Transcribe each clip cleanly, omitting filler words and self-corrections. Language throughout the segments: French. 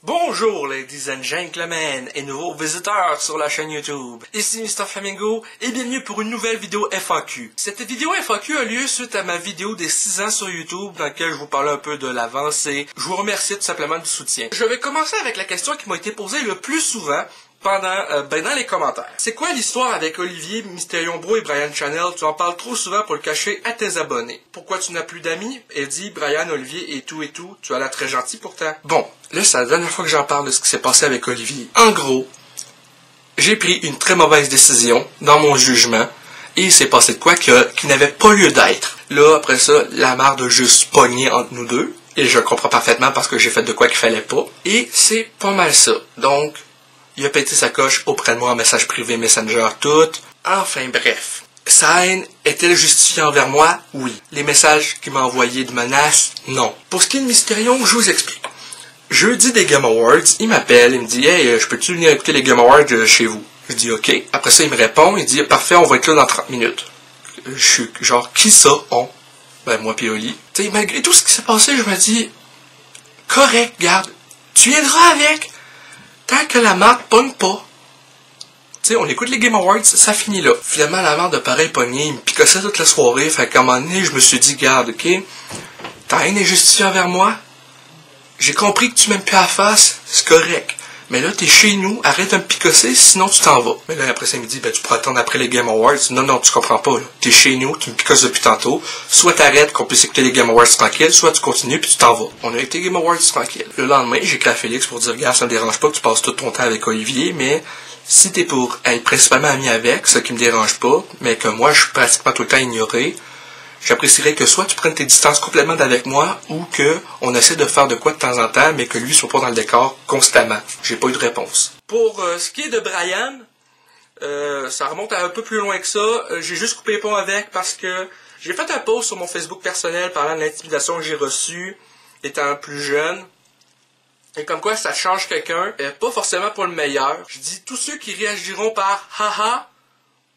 Bonjour ladies and gentlemen et nouveaux visiteurs sur la chaîne YouTube. Ici Mr Flamingo et bienvenue pour une nouvelle vidéo FAQ. Cette vidéo FAQ a lieu suite à ma vidéo des 6 ans sur YouTube dans laquelle je vous parlais un peu de l'avancée. Je vous remercie tout simplement du soutien. Je vais commencer avec la question qui m'a été posée le plus souvent dans les commentaires. C'est quoi l'histoire avec Olivier, Mysterion Bro et Brian Channel? Tu en parles trop souvent pour le cacher à tes abonnés. Pourquoi tu n'as plus d'amis? Elle dit Brian, Olivier et tout, tu as l'air très gentil pourtant. Bon, là c'est la dernière fois que j'en parle de ce qui s'est passé avec Olivier. En gros, j'ai pris une très mauvaise décision dans mon jugement et il s'est passé de quoi qui n'avait pas lieu d'être. Là, après ça, la marde a juste pogné entre nous deux et je comprends parfaitement parce que j'ai fait de quoi qu'il fallait pas. Et c'est pas mal ça. Donc, il a pété sa coche auprès de moi en message privé, Messenger, tout. Enfin bref. Sa haine est-elle justifiée envers moi? Oui. Les messages qu'il m'a envoyés de menaces? Non. Pour ce qui est de Mysterion, je vous explique. Jeudi des Game Awards, il m'appelle, il me dit « Hey, je peux-tu venir écouter les Game Awards chez vous? » Je dis « Ok. » Après ça, il me répond, il dit « Parfait, on va être là dans 30 minutes. » Je suis genre « Qui ça, on? » Ben moi pis Oli. Tu sais, malgré tout ce qui s'est passé, je me dis « Correct, garde. Tu viendras avec. Tant que la marde pogne pas. » Tu sais, on écoute les Game Awards, ça finit là. Finalement, la marde de pareil pognée, il me picossait toute la soirée, fait qu'à un moment donné, je me suis dit, garde, ok, ta haine est justifiée envers moi. J'ai compris que tu m'aimes plus à la face, c'est correct. Mais là, t'es chez nous, arrête de me picosser, sinon tu t'en vas. Mais là, après ça, il me dit, ben, tu pourras attendre après les Game Awards. Non, tu comprends pas, là. T'es chez nous, tu me picosses depuis tantôt. Soit t'arrêtes qu'on puisse écouter les Game Awards tranquille, soit tu continues puis tu t'en vas. On a été Game Awards tranquille. Le lendemain, j'ai écrit à Félix pour dire, regarde, ça me dérange pas que tu passes tout ton temps avec Olivier, mais si t'es pour être principalement ami avec, ce qui me dérange pas, mais que moi, je suis pratiquement tout le temps ignoré, j'apprécierais que soit tu prennes tes distances complètement d'avec moi ou que on essaie de faire de quoi de temps en temps, mais que lui soit pas dans le décor constamment. J'ai pas eu de réponse. Pour ce qui est de Brian, ça remonte à un peu plus loin que ça. J'ai juste coupé les ponts avec parce que j'ai fait un post sur mon Facebook personnel parlant de l'intimidation que j'ai reçue étant plus jeune. Et comme quoi ça change quelqu'un, pas forcément pour le meilleur. Je dis tous ceux qui réagiront par haha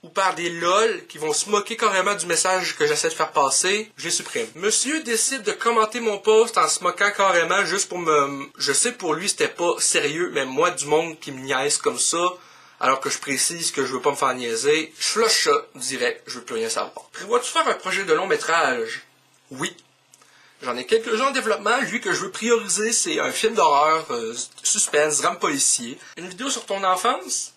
ou par des lol qui vont se moquer carrément du message que j'essaie de faire passer, je les supprime. Monsieur décide de commenter mon post en se moquant carrément juste pour me... Je sais pour lui c'était pas sérieux, mais moi du monde qui me niaise comme ça, alors que je précise que je veux pas me faire niaiser, je flush ça direct, je veux plus rien savoir. Prévois-tu faire un projet de long métrage? Oui. J'en ai quelques-uns en développement. Lui que je veux prioriser, c'est un film d'horreur, suspense, drame policier. Une vidéo sur ton enfance?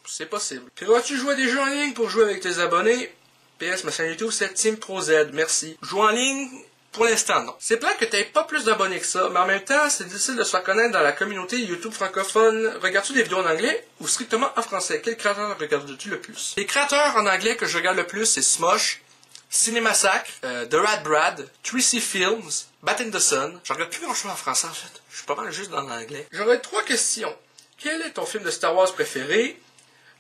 C'est possible. Prévois-tu jouer à des jeux en ligne pour jouer avec tes abonnés? PS, ma chaîne YouTube, c'est Team Pro Z, merci. Jouer en ligne, pour l'instant, non. C'est plate que t'aies pas plus d'abonnés que ça, mais en même temps, c'est difficile de se faire connaître dans la communauté YouTube francophone. Regardes-tu des vidéos en anglais ou strictement en français? Quel créateur regardes-tu le plus? Les créateurs en anglais que je regarde le plus, c'est Smosh, Cinémassacre, The Rad Brad, 3C Films, Bat in the Sun. Je regarde plus grand-chose en français, en fait. Je suis pas mal juste dans l'anglais. J'aurais 3 questions. Quel est ton film de Star Wars préféré?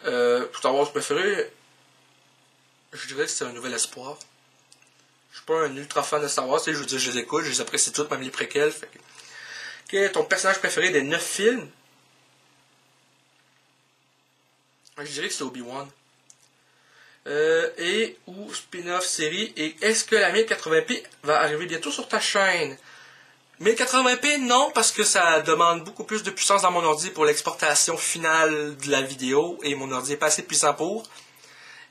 Star Wars préféré, je dirais que c'est Un Nouvel Espoir. Je suis pas un ultra fan de Star Wars, je veux dire, je les écoute, je les apprécie toutes, même les préquels. Fait que... Quel est ton personnage préféré des 9 films? Je dirais que c'est Obi-Wan. Et ou spin-off série, et est-ce que la 1080p va arriver bientôt sur ta chaîne? 1080p, non, parce que ça demande beaucoup plus de puissance dans mon ordi pour l'exportation finale de la vidéo, et mon ordi est pas assez puissant pour.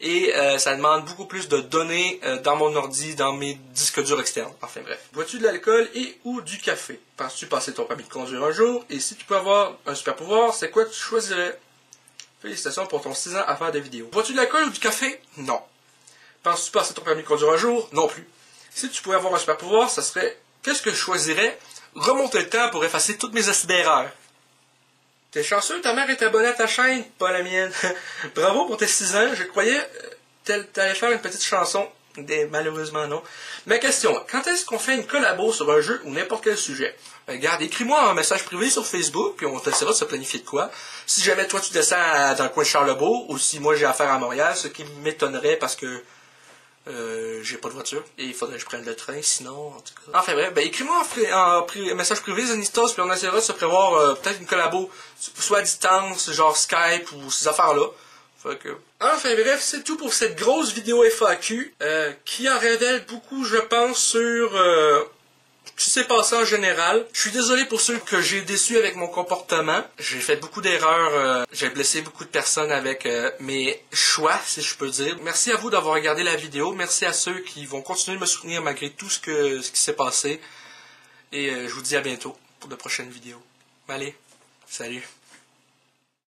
Et ça demande beaucoup plus de données dans mon ordi, dans mes disques durs externes. Enfin bref. Bois-tu de l'alcool et ou du café? Penses-tu passer ton permis de conduire un jour? Et si tu peux avoir un super pouvoir, c'est quoi que tu choisirais? Félicitations pour ton 6 ans à faire des vidéos. Bois-tu de l'alcool ou du café? Non. Penses-tu passer ton permis de conduire un jour? Non plus. Si tu pouvais avoir un super pouvoir, ça serait... Qu'est-ce que je choisirais? Remonter le temps pour effacer toutes mes acides d'erreur. T'es chanceux, ta mère est abonnée à ta chaîne, pas la mienne. Bravo pour tes 6 ans, je croyais t'allais faire une petite chanson. Malheureusement non. Ma question, quand est-ce qu'on fait une collabo sur un jeu ou n'importe quel sujet? Regarde, écris-moi un message privé sur Facebook, puis on t'essaiera de se planifier de quoi. Si jamais toi tu descends dans le coin de Charlebourg, ou si moi j'ai affaire à Montréal, ce qui m'étonnerait parce que j'ai pas de voiture et il faudrait que je prenne le train, sinon, en tout cas. Enfin bref, ben écris-moi en message privé Zanistos, puis on essaiera de se prévoir peut-être une collabo, soit à distance, genre Skype ou ces affaires-là. Fait que... Enfin bref, c'est tout pour cette grosse vidéo FAQ qui en révèle beaucoup, je pense, sur ce qui s'est passé en général. Je suis désolé pour ceux que j'ai déçus avec mon comportement. J'ai fait beaucoup d'erreurs. J'ai blessé beaucoup de personnes avec mes choix, si je peux dire. Merci à vous d'avoir regardé la vidéo. Merci à ceux qui vont continuer de me soutenir malgré tout ce qui s'est passé. Et je vous dis à bientôt pour de prochaines vidéos. Allez, salut.